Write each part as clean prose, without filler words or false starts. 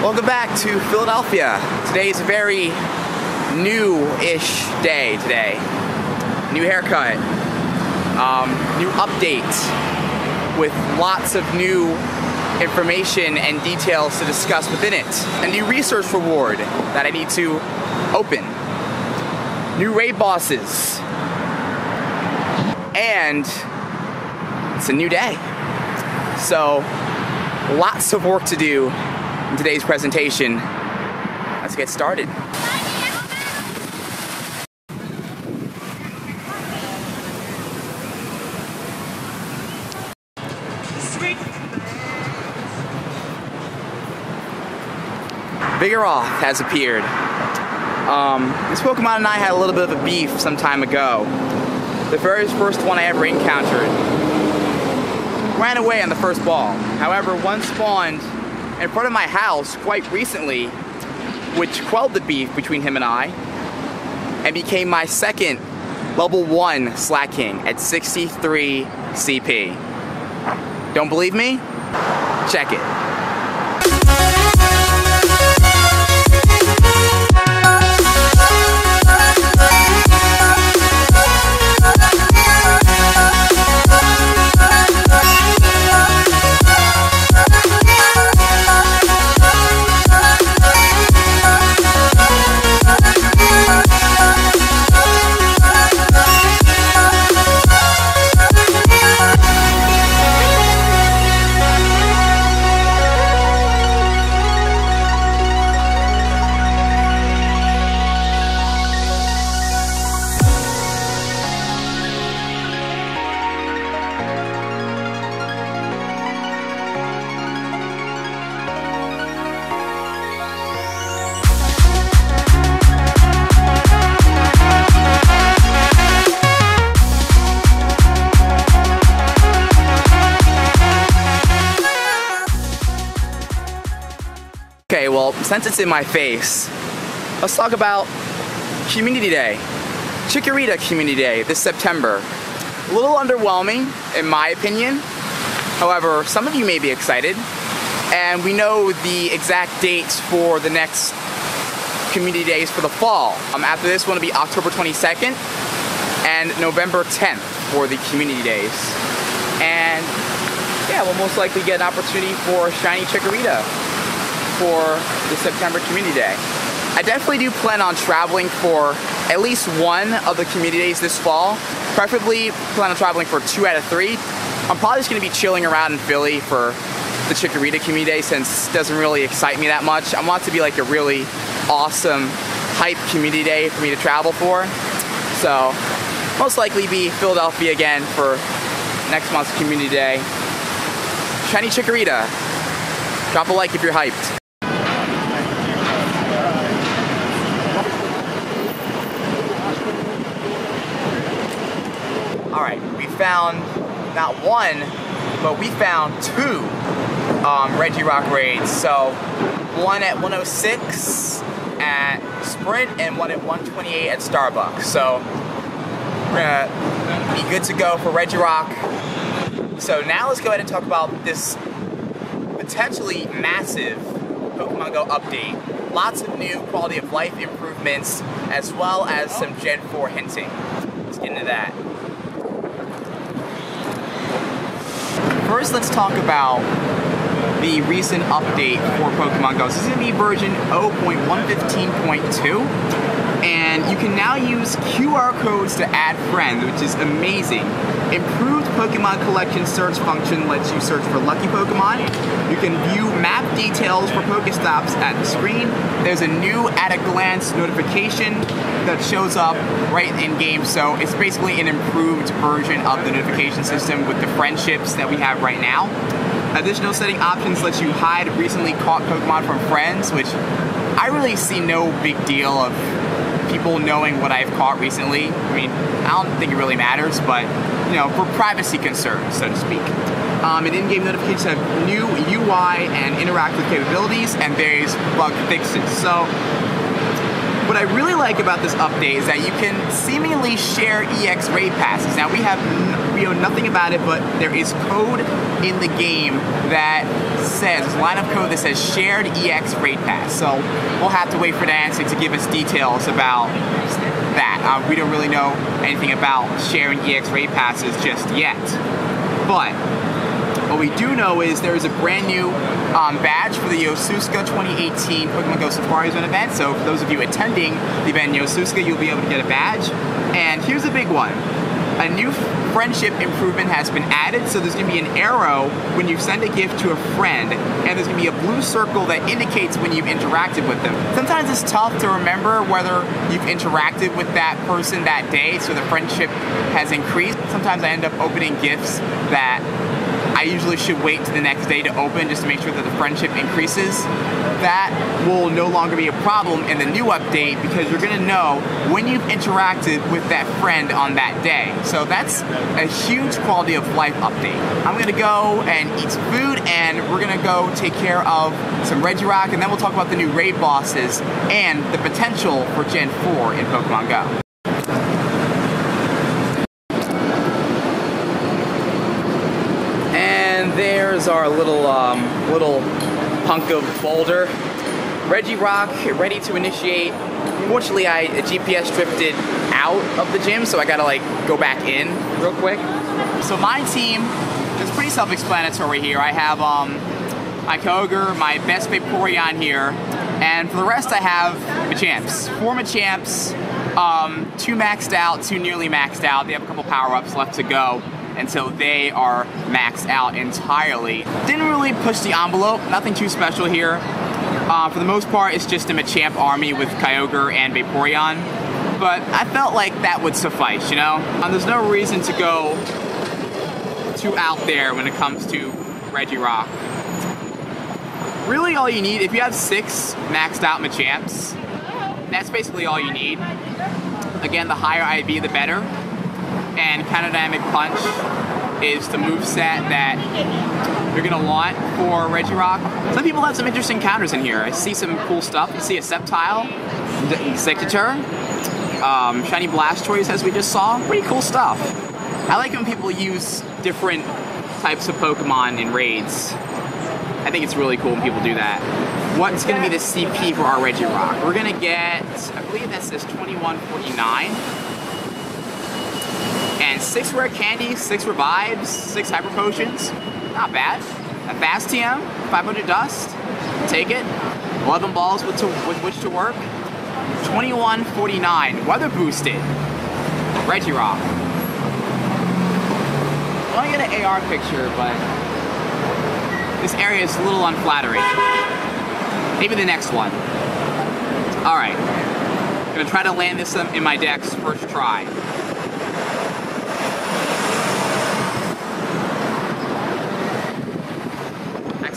Welcome back to Philadelphia. Today is a very new-ish day today. New haircut, new update with lots of new information and details to discuss within it. A new research reward that I need to open. New raid bosses. And it's a new day. So, lots of work to do in today's presentation. Let's get started. Regirock has appeared. This Pokemon and I had a little bit of a beef some time ago. The very first one I ever encountered ran away on the first ball. However, one spawned in front of my house quite recently, which quelled the beef between him and I, and became my second level 1 Slaking at 63 CP. Don't believe me? Check it. Okay, well, since it's in my face, let's talk about Community Day. Chikorita Community Day this September. A little underwhelming, in my opinion. However, some of you may be excited. And we know the exact dates for the next Community Days for the fall. After this one will be October 22nd and November 10th for the Community Days. And yeah, we'll most likely get an opportunity for Shiny Chikorita for the September Community Day. I definitely do plan on traveling for at least one of the Community Days this fall. Preferably plan on traveling for 2 out of 3. I'm probably just going to be chilling around in Philly for the Chikorita Community Day since it doesn't really excite me that much. I want it to be like a really awesome, hype Community Day for me to travel for. So, most likely be Philadelphia again for next month's Community Day. Shiny Chikorita. Drop a like if you're hyped. Alright, we found not one, but we found 2 Regirock raids. So, one at 106 at Sprint and one at 128 at Starbucks. So, we're gonna be good to go for Regirock. So now let's go ahead and talk about this potentially massive Pokemon Go update. Lots of new quality of life improvements, as well as some Gen 4 hinting. Let's get into that. First, let's talk about the recent update for Pokemon Go. This is going to be version 0.115.2, and you can now use QR codes to add friends, which is amazing. Improved Pokemon collection search function lets you search for lucky Pokemon. You can view map details for Pokestops at the screen. There's a new at-a-glance notification that shows up right in-game, so it's basically an improved version of the notification system with the friendships that we have right now. Additional setting options lets you hide recently caught Pokemon from friends, which I really see no big deal of people knowing what I've caught recently. I mean, I don't think it really matters, but, you know, for privacy concerns, so to speak. And in-game notifications have new UI and interactive capabilities, and there's bug fixes. So, what I really like about this update is that you can seemingly share EX raid passes. Now we know nothing about it, but there is code in the game that says, there's a line of code that says shared EX raid pass. So we'll have to wait for Niantic to give us details about that. We don't really know anything about sharing EX raid passes just yet. But what we do know is there is a brand new badge for the Yosusuka 2018 Pokemon Go Safari Zone event. So for those of you attending the event in Yosusuka, you'll be able to get a badge. And here's a big one. A new friendship improvement has been added, so there's going to be an arrow when you send a gift to a friend, and there's going to be a blue circle that indicates when you've interacted with them. Sometimes it's tough to remember whether you've interacted with that person that day, so the friendship has increased. Sometimes I end up opening gifts that I usually should wait to the next day to open just to make sure that the friendship increases. That will no longer be a problem in the new update because you're gonna know when you've interacted with that friend on that day. So that's a huge quality of life update. I'm gonna go and eat some food, and we're gonna go take care of some Regirock, and then we'll talk about the new raid bosses and the potential for Gen 4 in Pokemon Go. There's our little hunk of boulder. Regirock, ready to initiate. Unfortunately, I GPS drifted out of the gym, so I gotta like go back in real quick. So my team is pretty self-explanatory here. I have my Kyogre, my best Vaporeon here, and for the rest I have Machamps. 4 Machamps, 2 maxed out, 2 nearly maxed out. They have a couple power-ups left to go until they are maxed out entirely. Didn't really push the envelope, nothing too special here. For the most part, it's just a Machamp army with Kyogre and Vaporeon, but I felt like that would suffice, you know? There's no reason to go too out there when it comes to Regirock. Really all you need, if you have 6 maxed out Machamps, that's basically all you need. Again, the higher IV, the better. And Counter-Dynamic Punch is the moveset that you're gonna want for Regirock. Some people have some interesting counters in here. I see some cool stuff. You see a Sceptile, Executor, Shiny Blastoise as we just saw. Pretty cool stuff. I like when people use different types of Pokemon in raids. I think it's really cool when people do that. What's gonna be the CP for our Regirock? We're gonna get, I believe that says 2149. And 6 rare candies, 6 revives, 6 hyper potions. Not bad. A fast TM, 500 dust. Take it. 11 balls with which to work. 2149. Weather boosted. Regirock. I want to get an AR picture, but this area is a little unflattering. Maybe the next one. Alright. Gonna try to land this in my decks first try.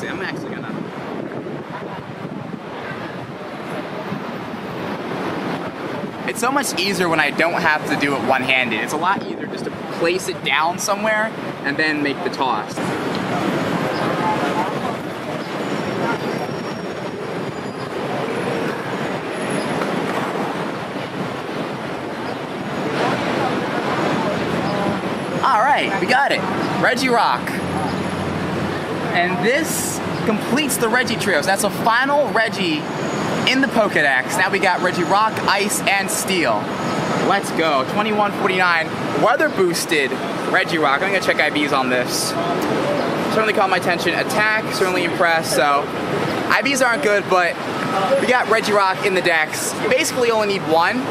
I'm actually gonna. It's so much easier when I don't have to do it one-handed. It's a lot easier just to place it down somewhere and then make the toss. All right, we got it. Regirock. And this completes the Regi Trios. That's a final Regi in the Pokedex. Now we got Regirock, Ice, and Steel. Let's go. 2149. Weather boosted Regirock. I'm gonna check IVs on this. Certainly caught my attention. Attack, certainly impressed. So IVs aren't good, but we got Regirock in the decks. You basically only need 1,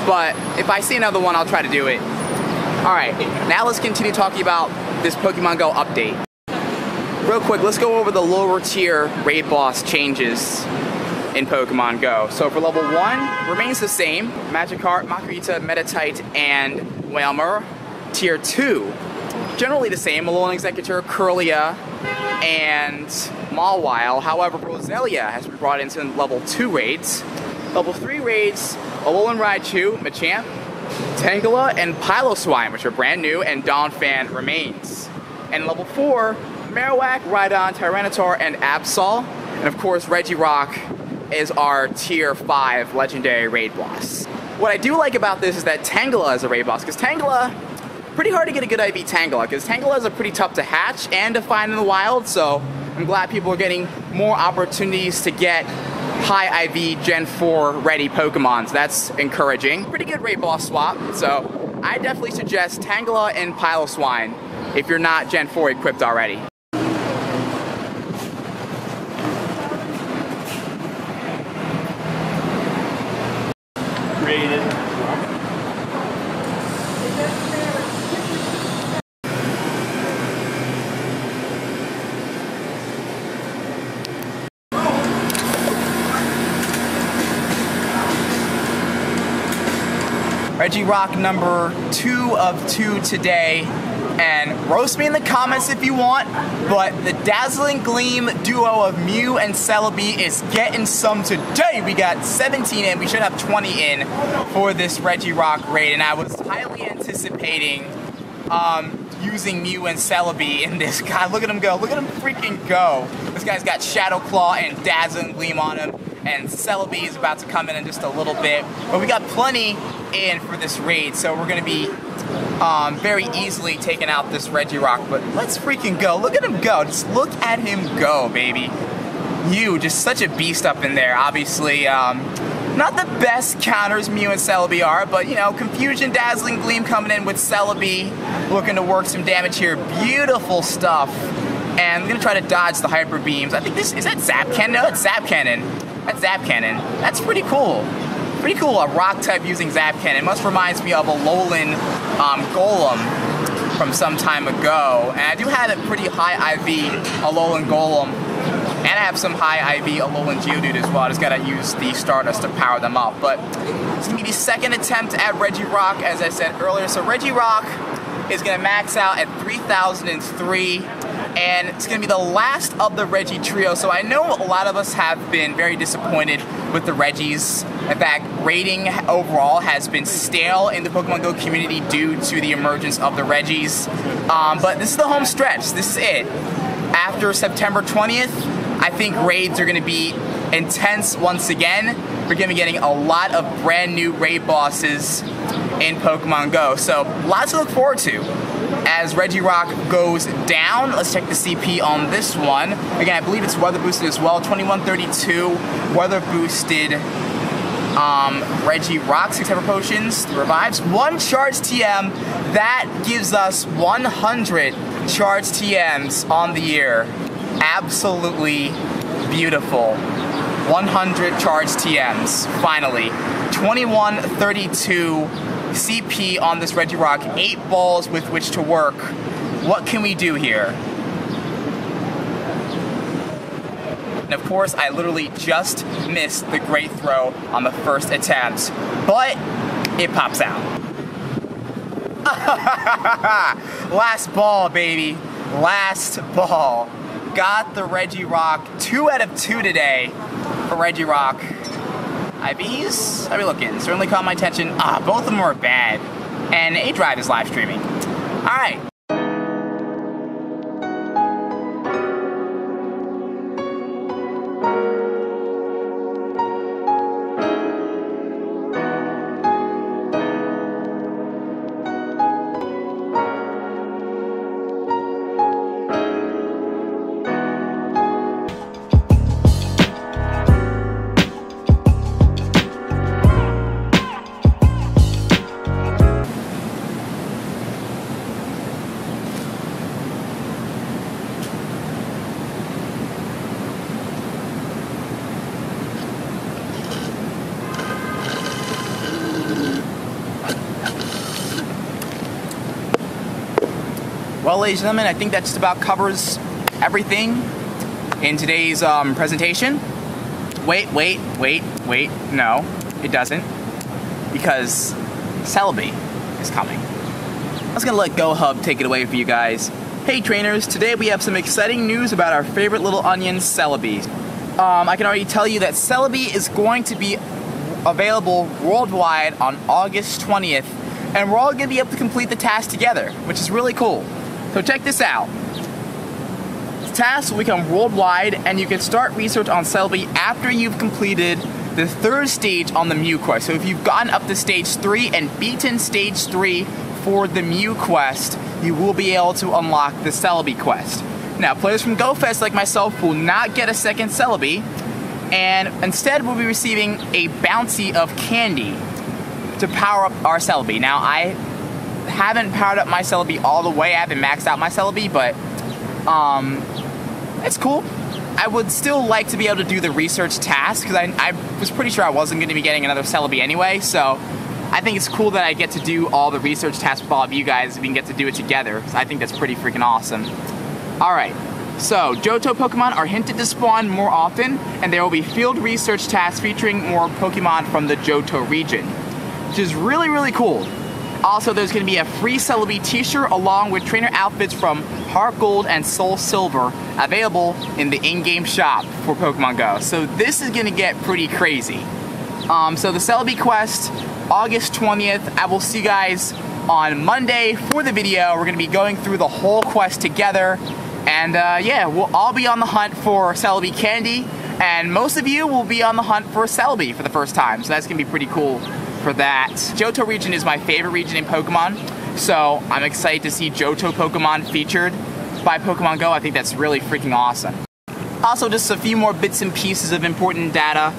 but if I see another one, I'll try to do it. All right, now let's continue talking about this Pokemon Go update. Real quick, let's go over the lower tier raid boss changes in Pokemon Go. So for level 1, remains the same. Magikarp, Makuhita, Meditite, and Wailmer. Tier 2, generally the same. Alolan Executor, Kirlia, and Mawile. However, Roselia has been brought into level 2 raids. Level 3 raids, Alolan Raichu, Machamp, Tangela, and Piloswine, which are brand new, and Donphan remains. And level 4, Marowak, Rhydon, Tyranitar, and Absol. And of course, Regirock is our tier 5 legendary raid boss. What I do like about this is that Tangela is a raid boss, because Tangela, pretty hard to get a good IV Tangela, because Tangela is pretty tough to hatch and to find in the wild, so I'm glad people are getting more opportunities to get high IV Gen 4 ready Pokemon, so that's encouraging. Pretty good raid boss swap, so I definitely suggest Tangela and Piloswine if you're not Gen 4 equipped already. Rated. Regirock number 2 of 2 today, and roast me in the comments if you want, but the Dazzling Gleam duo of Mew and Celebi is getting some today. We got 17 in, we should have 20 in for this Regirock raid, and I was highly anticipating using Mew and Celebi in this. God, look at him go, look at him freaking go. This guy's got Shadow Claw and Dazzling Gleam on him, and Celebi is about to come in just a little bit, but we got plenty in for this raid, so we're gonna be very easily taking out this Regirock. But let's freaking go. Look at him go. Just look at him go, baby. You, just such a beast up in there. Obviously, not the best counters Mew and Celebi are, but you know, Confusion, Dazzling Gleam coming in with Celebi, looking to work some damage here. Beautiful stuff. And we're gonna try to dodge the Hyper Beams. I think this is that Zap Cannon. No, it's Zap Cannon. That's Zap Cannon. That's pretty cool. Pretty cool, a rock type using Zap Cannon. Must reminds me of a Alolan Golem from some time ago. And I do have a pretty high IV Alolan Golem. And I have some high IV Alolan Geodude as well. I just gotta use the Stardust to power them up. But it's gonna be the second attempt at Regirock, as I said earlier. So Regirock is gonna max out at 3003. And it's going to be the last of the Regi trio, so I know a lot of us have been very disappointed with the Regis. In fact, rating overall has been stale in the Pokemon Go community due to the emergence of the Regis. But this is the home stretch. This is it. After September 20th, I think raids are going to be intense once again. We're going to be getting a lot of brand new raid bosses in Pokemon Go, so lots to look forward to. As Regirock goes down, let's check the CP on this one. Again, I believe it's weather boosted as well. 2132 weather boosted Regirock, 6 Hyper Potions, revives, 1 charge TM. That gives us 100 charge TMs on the year. Absolutely beautiful. 100 charge TMs, finally. 2132 CP on this Regirock, 8 balls with which to work. What can we do here? And of course, I literally just missed the great throw on the first attempt, but it pops out. Last ball, baby. Last ball. Got the Regirock. 2 out of 2 today for Regirock. IVs? How are we looking? Certainly caught my attention. Both of them are bad. And A-Drive is live streaming. Alright. Well, ladies and gentlemen, I think that just about covers everything in today's presentation. Wait, no, it doesn't, because Celebi is coming. I was gonna let GoHub take it away for you guys. Hey trainers, today we have some exciting news about our favorite little onion, Celebi. I can already tell you that Celebi is going to be available worldwide on August 20th, and we're all gonna be able to complete the task together, which is really cool. So check this out. The task will become worldwide, and you can start research on Celebi after you've completed the 3rd stage on the Mew quest. So if you've gotten up to stage 3 and beaten stage 3 for the Mew quest, you will be able to unlock the Celebi quest. Now, players from GoFest like myself will not get a second Celebi, and instead we'll be receiving a bounty of candy to power up our Celebi. Now, I haven't powered up my Celebi all the way. I haven't maxed out my Celebi, but it's cool. I would still like to be able to do the research task, because I was pretty sure I wasn't going to be getting another Celebi anyway, so I think it's cool that I get to do all the research tasks with all of you guys, and we can get to do it together. So I think that's pretty freaking awesome. Alright, so Johto Pokemon are hinted to spawn more often, and there will be field research tasks featuring more Pokemon from the Johto region, which is really, really cool. Also, there's going to be a free Celebi t-shirt along with trainer outfits from Heart Gold and Soul Silver available in the in-game shop for Pokemon Go. So this is going to get pretty crazy. So the Celebi quest, August 20th. I will see you guys on Monday for the video. We're going to be going through the whole quest together. And yeah, we'll all be on the hunt for Celebi candy. And most of you will be on the hunt for Celebi for the first time. So that's going to be pretty cool for that. Johto region is my favorite region in Pokemon, so I'm excited to see Johto Pokemon featured by Pokemon Go. I think that's really freaking awesome. Also, just a few more bits and pieces of important data.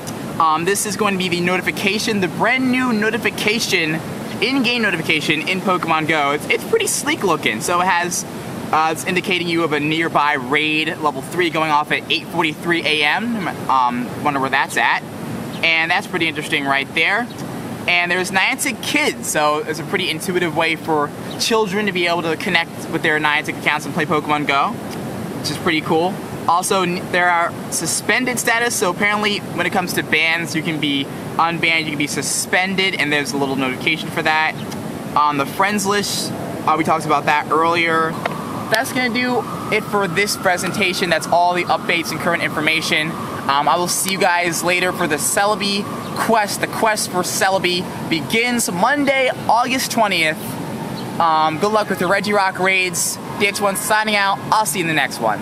This is going to be the notification, the brand new notification, in-game notification in Pokemon Go. It's pretty sleek looking, so it has, it's indicating you of a nearby raid, level 3, going off at 8:43 a.m. Wonder where that's at. And that's pretty interesting right there. And there's Niantic Kids, so it's a pretty intuitive way for children to be able to connect with their Niantic accounts and play Pokemon Go, which is pretty cool. Also, there are suspended status, so apparently when it comes to bans, you can be unbanned, you can be suspended, and there's a little notification for that. On the friends list, we talked about that earlier. That's going to do it for this presentation. That's all the updates and current information. I will see you guys later for the Celebi quest. The quest for Celebi begins Monday, August 20th. Good luck with the Regirock raids. DX1 signing out. I'll see you in the next one.